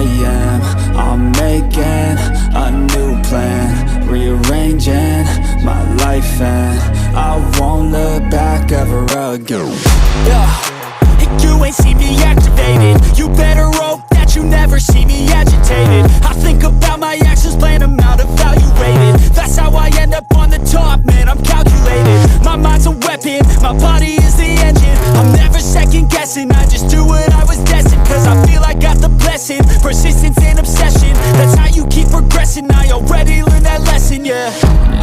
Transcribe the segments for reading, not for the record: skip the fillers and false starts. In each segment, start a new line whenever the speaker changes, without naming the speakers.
am. I'm making a new plan, rearranging my life, and I won't look back ever again.
And you ain't see me activated. You better hope that you never see me agitated. I think about my actions, plan them out, evaluated. That's how I end up on the top, man, I'm calculated. My mind's a weapon, my body is the engine. I'm never second guessing, I just do what I was destined. Cause I feel I got the blessing, persistence and obsession. That's how you keep progressing, I already learned that lesson, yeah.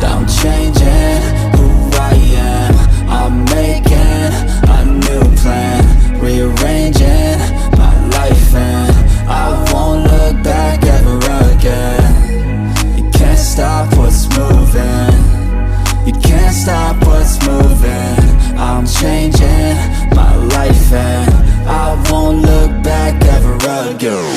I'm changing who I am. I'm making a new plan, rearranging my life, and I won't look back ever again. You can't stop what's moving, you can't stop what's moving. I'm changing my life, and I won't look back ever again.